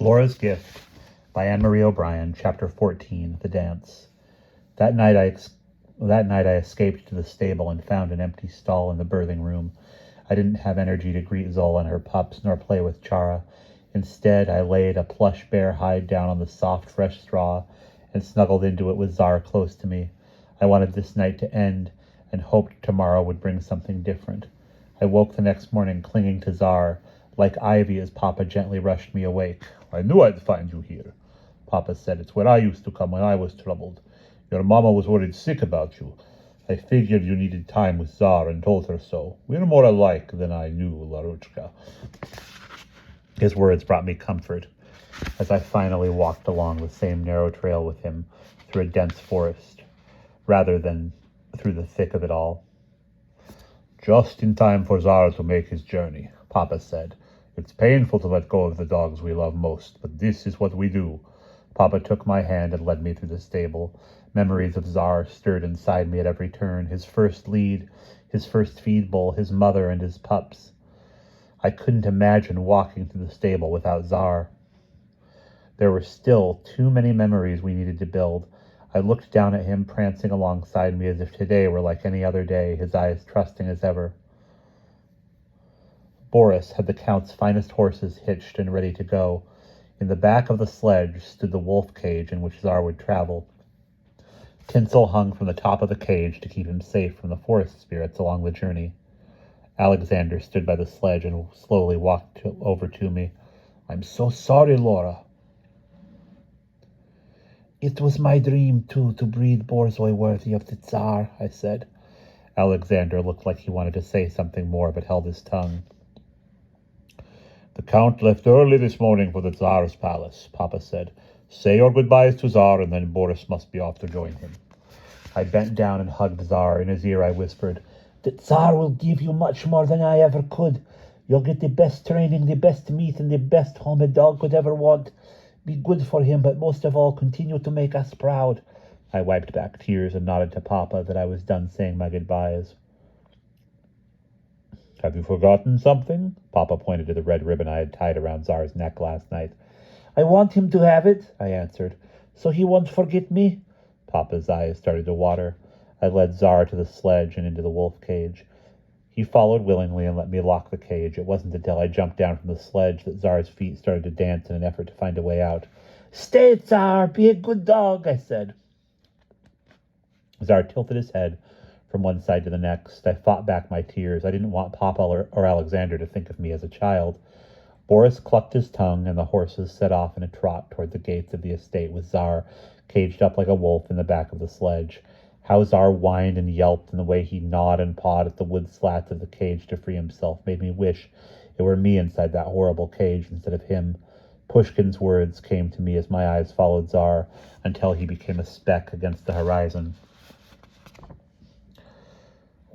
Laura's Gift by Annmarie O'Brien, Chapter 14, The Dance. That night I escaped to the stable and found an empty stall in the birthing room. I didn't have energy to greet Zola and her pups, nor play with Chara. Instead, I laid a plush bear hide down on the soft, fresh straw and snuggled into it with Zar close to me. I wanted this night to end and hoped tomorrow would bring something different. I woke the next morning clinging to Zar, like ivy as Papa gently rushed me awake. I knew I'd find you here, Papa said. It's where I used to come when I was troubled. Your mama was worried sick about you. I figured you needed time with Zar and told her so. We're more alike than I knew, Laruchka. His words brought me comfort as I finally walked along the same narrow trail with him through a dense forest, rather than through the thick of it all. Just in time for Zar to make his journey, Papa said. It's painful to let go of the dogs we love most, but this is what we do. Papa took my hand and led me through the stable. Memories of Zar stirred inside me at every turn. His first lead, his first feed bowl, his mother and his pups. I couldn't imagine walking through the stable without Zar. There were still too many memories we needed to build. I looked down at him, prancing alongside me as if today were like any other day, his eyes trusting as ever. Boris had the Count's finest horses hitched and ready to go. In the back of the sledge stood the wolf cage in which Zar would travel. Tinsel hung from the top of the cage to keep him safe from the forest spirits along the journey. Alexander stood by the sledge and slowly walked over to me. I'm so sorry, Laura. It was my dream, too, to breed Borzoi worthy of the Tsar, I said. Alexander looked like he wanted to say something more, but held his tongue. The Count left early this morning for the Tsar's palace, Papa said. Say your goodbyes to Zar, and then Boris must be off to join him. I bent down and hugged Zar. In his ear I whispered, The Tsar will give you much more than I ever could. You'll get the best training, the best meat, and the best home a dog could ever want. Be good for him, but most of all, continue to make us proud. I wiped back tears and nodded to Papa that I was done saying my goodbyes. Have you forgotten something? Papa pointed to the red ribbon I had tied around Zar's neck last night. I want him to have it, I answered, so he won't forget me. Papa's eyes started to water. I led Zar to the sledge and into the wolf cage. He followed willingly and let me lock the cage. It wasn't until I jumped down from the sledge that Zar's feet started to dance in an effort to find a way out. Stay, Zar, be a good dog, I said. Zar tilted his head from one side to the next. I fought back my tears. I didn't want Papa or Alexander to think of me as a child. Boris clucked his tongue, and the horses set off in a trot toward the gates of the estate, with Zar caged up like a wolf in the back of the sledge. How Zar whined and yelped, and the way he gnawed and pawed at the wood slats of the cage to free himself made me wish it were me inside that horrible cage instead of him. Pushkin's words came to me as my eyes followed Zar until he became a speck against the horizon.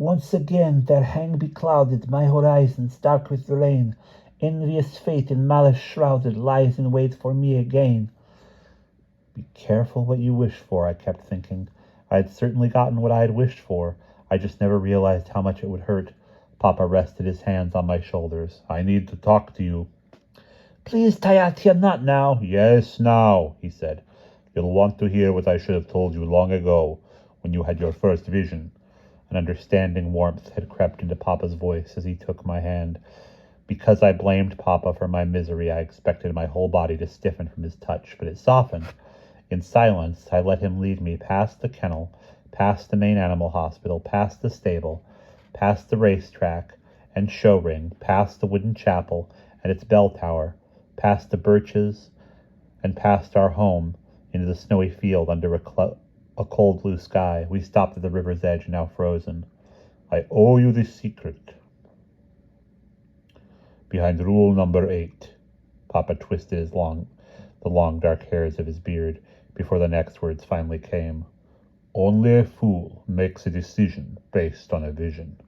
Once again there hang beclouded my horizon, stark with rain. Envious fate in malice shrouded lies in wait for me again. Be careful what you wish for, I kept thinking. I had certainly gotten what I had wished for. I just never realized how much it would hurt. Papa rested his hands on my shoulders. I need to talk to you. Please, Tayatia, not now. Yes, now, he said. You'll want to hear what I should have told you long ago, when you had your first vision. An understanding warmth had crept into Papa's voice as he took my hand. Because I blamed Papa for my misery, I expected my whole body to stiffen from his touch, but it softened. In silence, I let him lead me past the kennel, past the main animal hospital, past the stable, past the racetrack and show ring, past the wooden chapel and its bell tower, past the birches, and past our home, into the snowy field under a cold blue sky. We stopped at the river's edge, now frozen. I owe you this secret. Behind rule number 8, Papa twisted the long dark hairs of his beard before the next words finally came. Only a fool makes a decision based on a vision.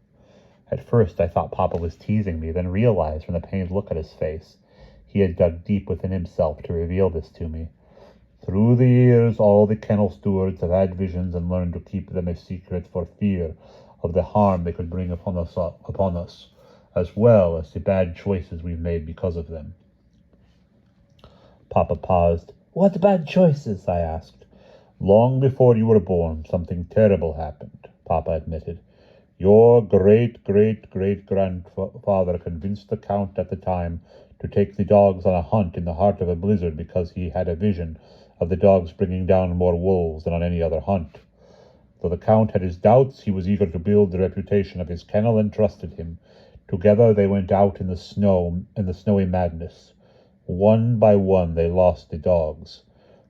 At first I thought Papa was teasing me, then realized from the pained look at his face he had dug deep within himself to reveal this to me. Through the years, all the kennel stewards have had visions and learned to keep them a secret for fear of the harm they could bring upon us, as well as the bad choices we've made because of them. Papa paused. What bad choices? I asked. Long before you were born, something terrible happened, Papa admitted. Your great-great-great-grandfather convinced the Count at the time to take the dogs on a hunt in the heart of a blizzard because he had a vision of the dogs bringing down more wolves than on any other hunt. Though the Count had his doubts, he was eager to build the reputation of his kennel and trusted him. Together they went out in the snowy madness. One by one they lost the dogs.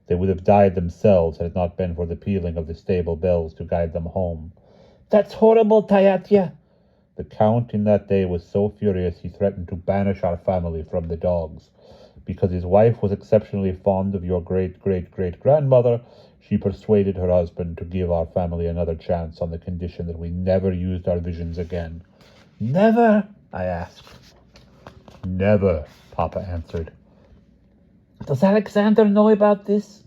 They would have died themselves had it not been for the pealing of the stable bells to guide them home. That's horrible, Tayatya. The Count in that day was so furious he threatened to banish our family from the dogs. Because his wife was exceptionally fond of your great-great-great-grandmother, she persuaded her husband to give our family another chance on the condition that we never used our visions again. Never? I asked. Never, Papa answered. Does Alexander know about this?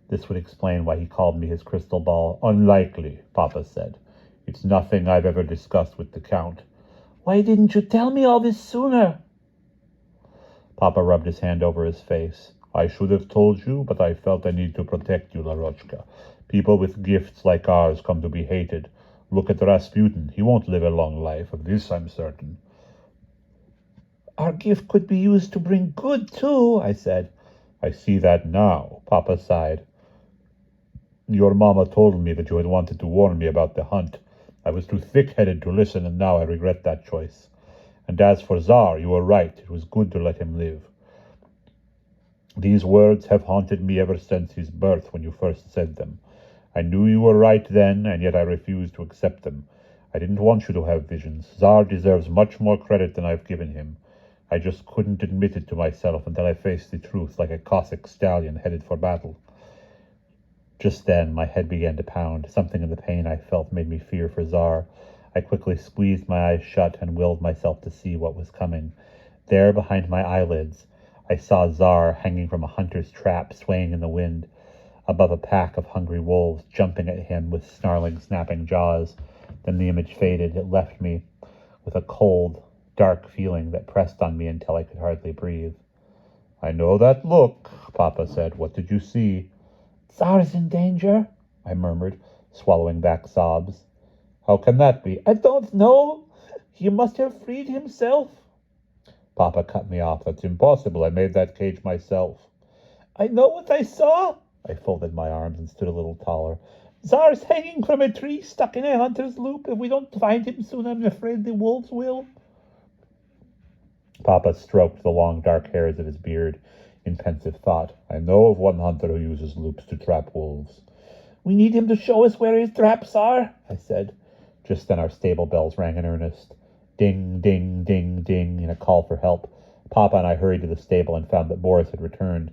This would explain why he called me his crystal ball. Unlikely, Papa said. It's nothing I've ever discussed with the Count. Why didn't you tell me all this sooner? Papa rubbed his hand over his face. I should have told you, but I felt I need to protect you, Larochka. People with gifts like ours come to be hated. Look at Rasputin. He won't live a long life. Of this I'm certain. Our gift could be used to bring good, too, I said. I see that now, Papa sighed. Your mama told me that you had wanted to warn me about the hunt. I was too thick-headed to listen, and now I regret that choice. And as for Tsar, you were right. It was good to let him live. These words have haunted me ever since his birth when you first said them. I knew you were right then, and yet I refused to accept them. I didn't want you to have visions. Tsar deserves much more credit than I've given him. I just couldn't admit it to myself until I faced the truth like a Cossack stallion headed for battle. Just then my head began to pound. Something in the pain I felt made me fear for Tsar. I quickly squeezed my eyes shut and willed myself to see what was coming. There, behind my eyelids, I saw Tsar hanging from a hunter's trap, swaying in the wind, above a pack of hungry wolves jumping at him with snarling, snapping jaws. Then the image faded. It left me with a cold, dark feeling that pressed on me until I could hardly breathe. I know that look, Papa said. What did you see? Tsar's in danger, I murmured, swallowing back sobs. How can that be? I don't know. He must have freed himself. Papa cut me off. That's impossible. I made that cage myself. I know what I saw. I folded my arms and stood a little taller. Tsar's hanging from a tree, stuck in a hunter's loop. If we don't find him soon, I'm afraid the wolves will. Papa stroked the long dark hairs of his beard in pensive thought. I know of one hunter who uses loops to trap wolves. We need him to show us where his traps are, I said. Just then our stable bells rang in earnest. Ding, ding, ding, ding, in a call for help. Papa and I hurried to the stable and found that Boris had returned.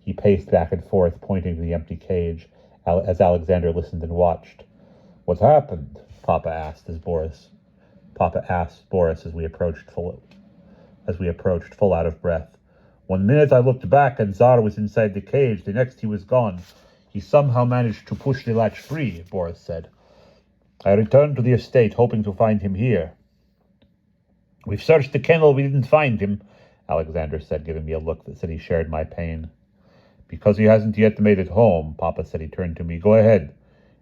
He paced back and forth, pointing to the empty cage, as Alexander listened and watched. What happened? Papa asked Boris as we approached full out of breath. 1 minute I looked back and Tsar was inside the cage. The next he was gone. He somehow managed to push the latch free, Boris said. I returned to the estate, hoping to find him here. We've searched the kennel, we didn't find him, Alexander said, giving me a look that said he shared my pain. Because he hasn't yet made it home, Papa said. He turned to me. Go ahead.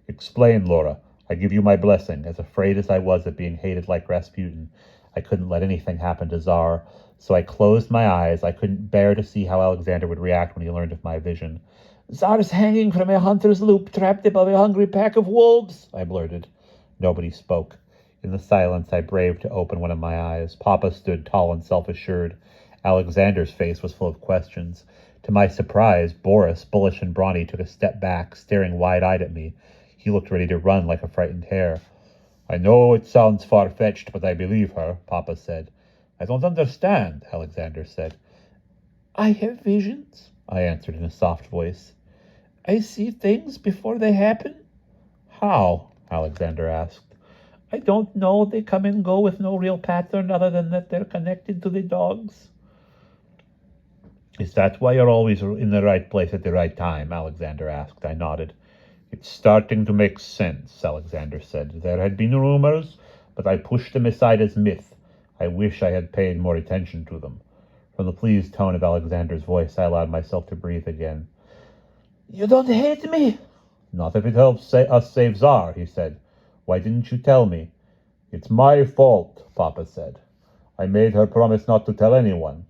Explain, Laura. I give you my blessing. As afraid as I was of being hated like Rasputin, I couldn't let anything happen to Tsar, so I closed my eyes. I couldn't bear to see how Alexander would react when he learned of my vision. Tsar's hanging from a hunter's loop, trapped above a hungry pack of wolves, I blurted. Nobody spoke. In the silence, I braved to open one of my eyes. Papa stood tall and self-assured. Alexander's face was full of questions. To my surprise, Boris, bullish and brawny, took a step back, staring wide-eyed at me. He looked ready to run like a frightened hare. I know it sounds far-fetched, but I believe her, Papa said. I don't understand, Alexander said. I have visions, I answered in a soft voice. I see things before they happen. How? Alexander asked. I don't know. They come and go with no real pattern other than that they're connected to the dogs. Is that why you're always in the right place at the right time? Alexander asked. I nodded. It's starting to make sense, Alexander said. There had been rumors, but I pushed them aside as myth. I wish I had paid more attention to them. From the pleased tone of Alexander's voice, I allowed myself to breathe again. You don't hate me? Not if it helps us save Tsar, he said. Why didn't you tell me? It's my fault, Papa said. I made her promise not to tell anyone.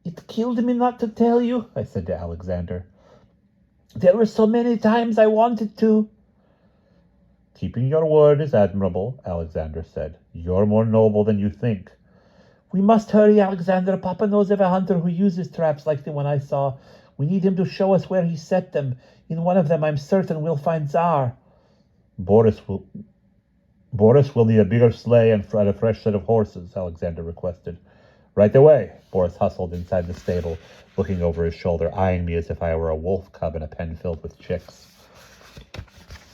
It killed me not to tell you, I said to Alexander. There were so many times I wanted to. Keeping your word is admirable, Alexander said. You're more noble than you think. We must hurry, Alexander. Papa knows of a hunter who uses traps like the one I saw. We need him to show us where he set them. In one of them, I'm certain we'll find Tsar. Boris will need a bigger sleigh and a fresh set of horses, Alexander requested. Right away, Boris hustled inside the stable, looking over his shoulder, eyeing me as if I were a wolf cub in a pen filled with chicks.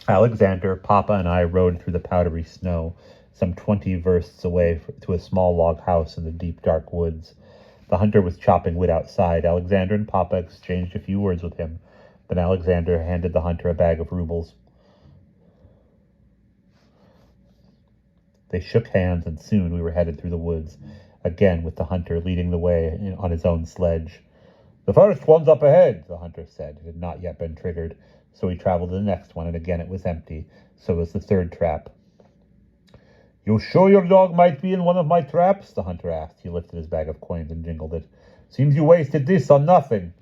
Alexander, Papa, and I rode through the powdery snow, some 20 versts away to a small log house in the deep, dark woods. The hunter was chopping wood outside. Alexander and Papa exchanged a few words with him. Then Alexander handed the hunter a bag of rubles. They shook hands, and soon we were headed through the woods, again with the hunter leading the way on his own sledge. The first one's up ahead, the hunter said. It had not yet been triggered, so we traveled to the next one, and again it was empty. So was the third trap. You sure your dog might be in one of my traps? The hunter asked. He lifted his bag of coins and jingled it. Seems you wasted this on nothing.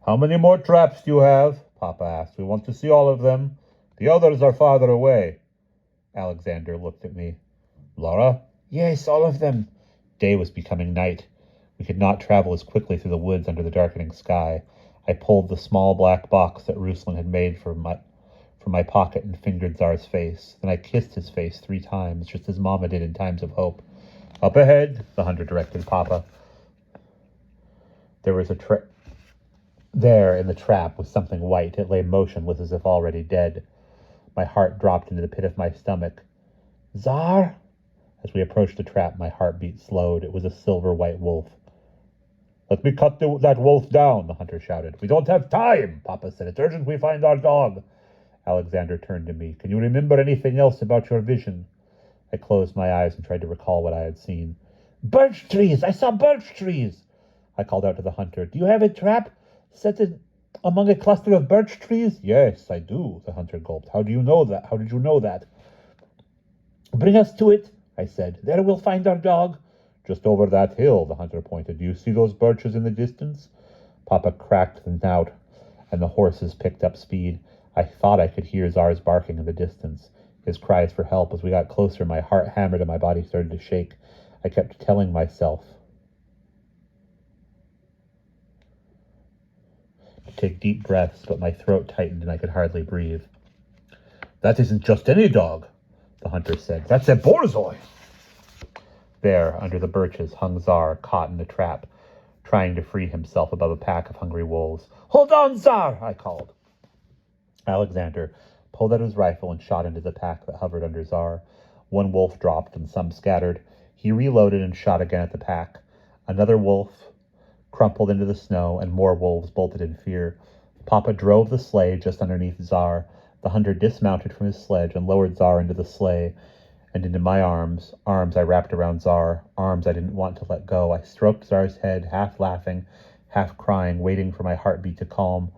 How many more traps do you have? Papa asked. We want to see all of them. The others are farther away. Alexander looked at me. Lara? Yes, all of them. Day was becoming night. We could not travel as quickly through the woods under the darkening sky. I pulled the small black box that Ruslan had made from my pocket and fingered Tsar's face. Then I kissed his face 3 times, just as Mama did in times of hope. Up ahead, the hunter directed Papa. There was there in the trap was something white. It lay motionless as if already dead. My heart dropped into the pit of my stomach. Tsar? As we approached the trap, my heartbeat slowed. It was a silver-white wolf. Let me cut that wolf down, the hunter shouted. We don't have time, Papa said. It's urgent we find our dog. Alexander turned to me. Can you remember anything else about your vision? I closed my eyes and tried to recall what I had seen. Birch trees! I saw birch trees! I called out to the hunter. Do you have a trap set among a cluster of birch trees? Yes, I do, the hunter gulped. How do you know that? How did you know that? Bring us to it, I said. There we'll find our dog. Just over that hill, the hunter pointed. Do you see those birches in the distance? Papa cracked them out, and the horses picked up speed. I thought I could hear Tsar's barking in the distance. His cries for help. As we got closer, my heart hammered and my body started to shake. I kept telling myself to take deep breaths, but my throat tightened and I could hardly breathe. That isn't just any dog, the hunter said. That's a borzoi. There, under the birches, hung Tsar, caught in the trap, trying to free himself above a pack of hungry wolves. Hold on, Tsar, I called. Alexander pulled out his rifle and shot into the pack that hovered under Tsar. One wolf dropped and some scattered. He reloaded and shot again at the pack. Another wolf crumpled into the snow, and more wolves bolted in fear. Papa drove the sleigh just underneath Tsar. The hunter dismounted from his sledge and lowered Tsar into the sleigh and into my arms I wrapped around Tsar, arms I didn't want to let go. I stroked Tsar's head, half laughing, half crying, waiting for my heartbeat to calm,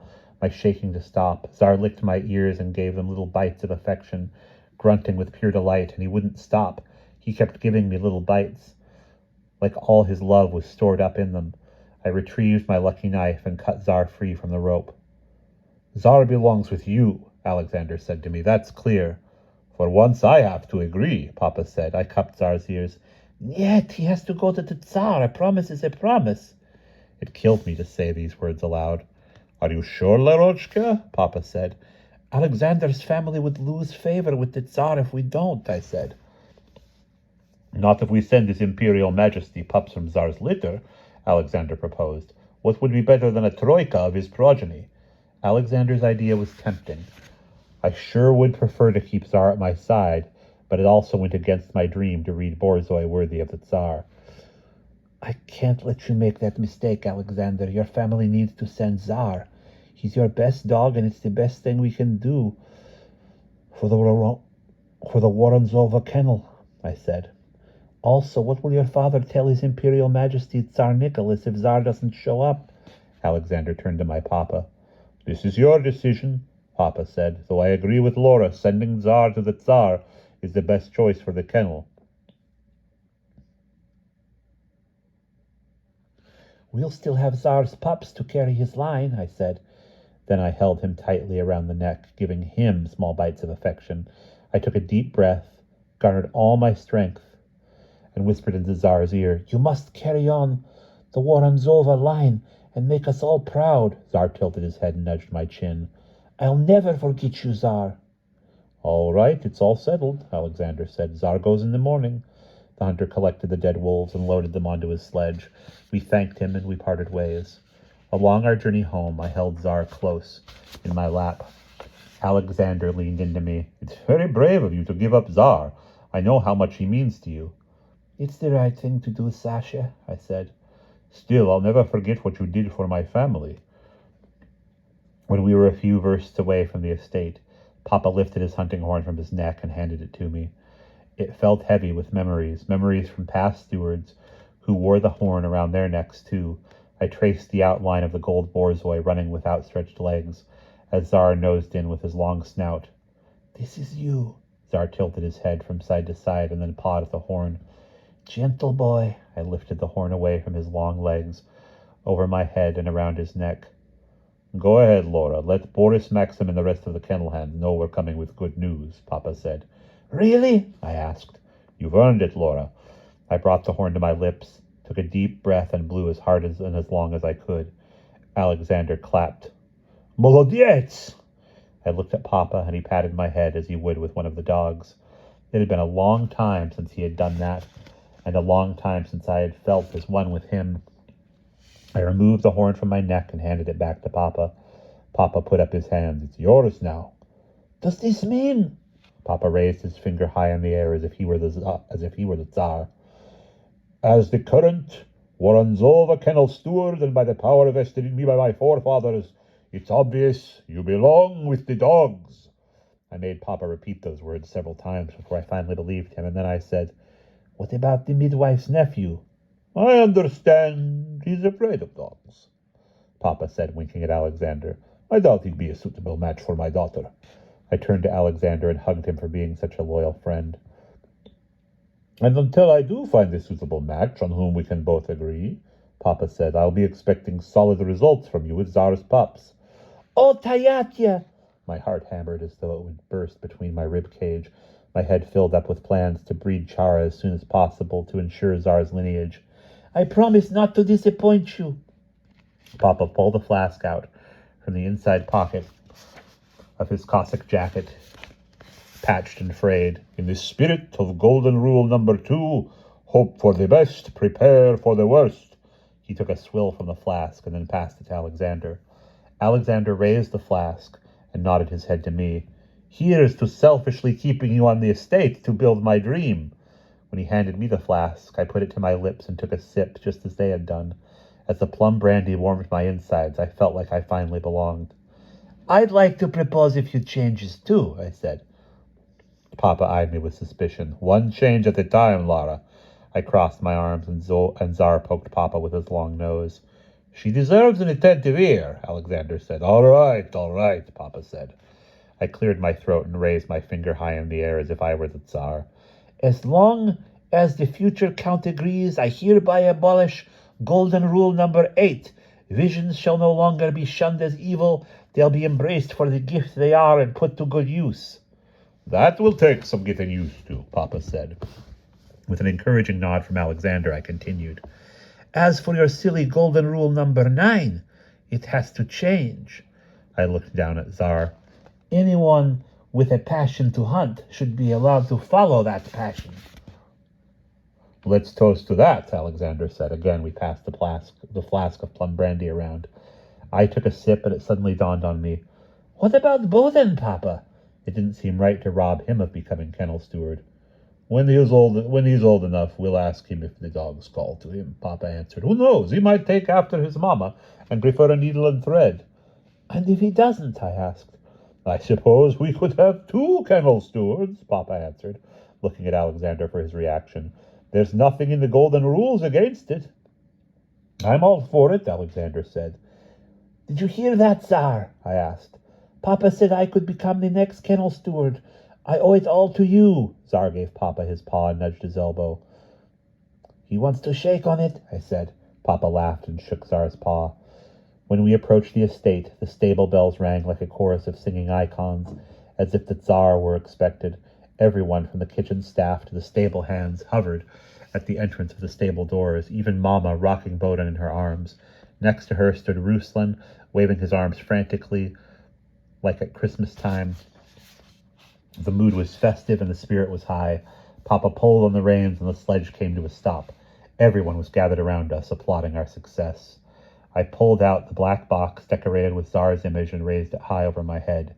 my shaking to stop. Tsar licked my ears and gave them little bites of affection, grunting with pure delight, and he wouldn't stop. He kept giving me little bites, like all his love was stored up in them. I retrieved my lucky knife and cut Tsar free from the rope. Tsar belongs with you, Alexander said to me. That's clear. For once I have to agree, Papa said. I cupped Tsar's ears. Yet he has to go to the Tsar. A promise is a promise. It killed me to say these words aloud. Are you sure, Larochka? Papa said. Alexander's family would lose favor with the Tsar if we don't, I said. Not if we send His Imperial Majesty pups from Tsar's litter, Alexander proposed. What would be better than a troika of his progeny? Alexander's idea was tempting. I sure would prefer to keep Tsar at my side, but it also went against my dream to read Borzoi worthy of the Tsar. I can't let you make that mistake, Alexander. Your family needs to send Tsar. He's your best dog, and it's the best thing we can do for the Woronzova kennel, I said. Also, what will your father tell his Imperial Majesty Tsar Nicholas if Tsar doesn't show up? Alexander turned to my papa. This is your decision, Papa said, though I agree with Laura, sending Tsar to the Tsar is the best choice for the kennel. We'll still have Tsar's pups to carry his line, I said. Then I held him tightly around the neck, giving him small bites of affection. I took a deep breath, garnered all my strength, and whispered into Tsar's ear, You must carry on the Woronzova line and make us all proud. Tsar tilted his head and nudged my chin. I'll never forget you, Tsar. All right, it's all settled, Alexander said. Tsar goes in the morning. The hunter collected the dead wolves and loaded them onto his sledge. We thanked him and we parted ways. Along our journey home, I held Tsar close in my lap. Alexander leaned into me. It's very brave of you to give up Tsar. I know how much he means to you. It's the right thing to do, Sasha, I said. Still, I'll never forget what you did for my family. When we were a few versts away from the estate, Papa lifted his hunting horn from his neck and handed it to me. It felt heavy with memories from past stewards who wore the horn around their necks too. I traced the outline of the gold borzoi running with outstretched legs as Tsar nosed in with his long snout. This is you. Tsar tilted his head from side to side and then pawed at the horn. Gentle boy. I lifted the horn away from his long legs, over my head and around his neck. Go ahead, Laura. Let Boris Maxim and the rest of the kennel hands know we're coming with good news, Papa said. Really? I asked. You've earned it, Laura. I brought the horn to my lips, took a deep breath and blew as hard and as long as I could. Alexander clapped. Molodiec! I looked at Papa and he patted my head as he would with one of the dogs. It had been a long time since he had done that, and a long time since I had felt as one with him. I removed the horn from my neck and handed it back to Papa. Papa put up his hands. It's yours now. Does this mean? Papa raised his finger high in the air as if he were the Tsar. As the current Woronzova kennel steward, and by the power vested in me by my forefathers, it's obvious you belong with the dogs. I made Papa repeat those words several times before I finally believed him, and then I said, What about the midwife's nephew? I understand he's afraid of dogs, Papa said, winking at Alexander. I doubt he'd be a suitable match for my daughter. I turned to Alexander and hugged him for being such a loyal friend. And until I do find a suitable match on whom we can both agree, Papa said, I'll be expecting solid results from you with Tsar's pups. Oh, Tayatya! My heart hammered as though it would burst between my rib cage. My head filled up with plans to breed Chara as soon as possible to ensure Tsar's lineage. I promise not to disappoint you. Papa pulled a flask out from the inside pocket of his Cossack jacket, patched and frayed. In the spirit of Golden Rule number 2, hope for the best, prepare for the worst. He took a swill from the flask and then passed it to Alexander. Alexander raised the flask and nodded his head to me. Here's to selfishly keeping you on the estate to build my dream. When he handed me the flask, I put it to my lips and took a sip just as they had done. As the plum brandy warmed my insides, I felt like I finally belonged. I'd like to propose a few changes too, I said. Papa eyed me with suspicion. One change at a time, Lara. I crossed my arms and Tsar poked Papa with his long nose. She deserves an attentive ear, Alexander said. All right, Papa said. I cleared my throat and raised my finger high in the air as if I were the Tsar. As long as the future count agrees, I hereby abolish Golden Rule number 8. Visions shall no longer be shunned as evil. They'll be embraced for the gift they are and put to good use. That will take some getting used to, Papa said. With an encouraging nod from Alexander, I continued. As for your silly Golden Rule number 9, it has to change. I looked down at Tsar. Anyone with a passion to hunt should be allowed to follow that passion. Let's toast to that, Alexander said. Again, we passed the flask of plum brandy around. I took a sip, and it suddenly dawned on me. What about Bo then, Papa? It didn't seem right to rob him of becoming kennel steward. When he's old enough, we'll ask him if the dogs call to him, Papa answered. Who knows? He might take after his mama and prefer a needle and thread. And if he doesn't? I asked. I suppose we could have 2 kennel stewards, Papa answered, looking at Alexander for his reaction. There's nothing in the golden rules against it. I'm all for it, Alexander said. Did you hear that, Tsar? I asked. Papa said I could become the next kennel steward. I owe it all to you. Tsar gave Papa his paw and nudged his elbow. He wants to shake on it, I said. Papa laughed and shook Tsar's paw. When we approached the estate, the stable bells rang like a chorus of singing icons, as if the Tsar were expected. Everyone from the kitchen staff to the stable hands hovered at the entrance of the stable doors, even Mama rocking Bowden in her arms. Next to her stood Ruslan, waving his arms frantically, like at Christmas time. The mood was festive and the spirit was high. Papa pulled on the reins and the sledge came to a stop. Everyone was gathered around us, applauding our success. I pulled out the black box decorated with Tsar's image and raised it high over my head.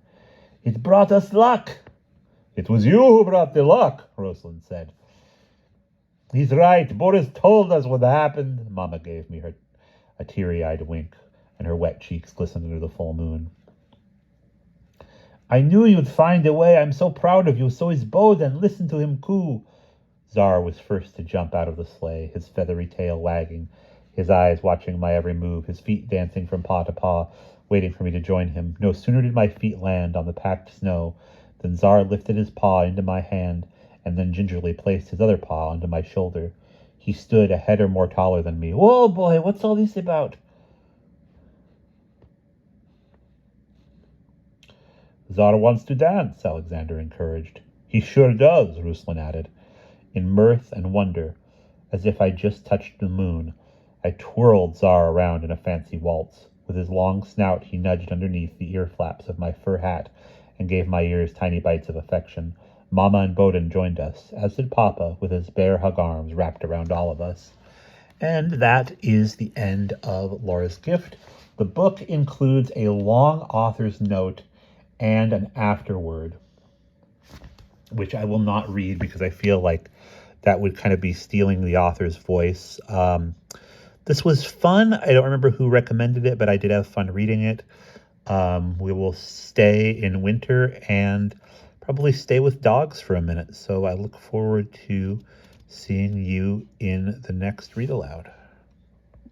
It brought us luck. It was you who brought the luck, Ruslan said. He's right. Boris told us what happened. Mama gave me a teary-eyed wink, and her wet cheeks glistened under the full moon. I knew you'd find a way. I'm so proud of you. So is Bowden. Listen to him coo. Tsar was first to jump out of the sleigh, his feathery tail wagging, his eyes watching my every move, his feet dancing from paw to paw, waiting for me to join him. No sooner did my feet land on the packed snow than Tsar lifted his paw into my hand and then gingerly placed his other paw onto my shoulder. He stood a head or more taller than me. Whoa, boy, what's all this about? Tsar wants to dance, Alexander encouraged. He sure does, Ruslan added. In mirth and wonder, as if I just touched the moon, I twirled Tsar around in a fancy waltz. With his long snout, he nudged underneath the ear flaps of my fur hat and gave my ears tiny bites of affection. Mama and Bowden joined us, as did Papa, with his bear hug arms wrapped around all of us. And that is the end of Laura's Gift. The book includes a long author's note and an afterword, which I will not read because I feel like that would kind of be stealing the author's voice. This was fun. I don't remember who recommended it, but I did have fun reading it. We will stay in winter and probably stay with dogs for a minute. So I look forward to seeing you in the next read aloud.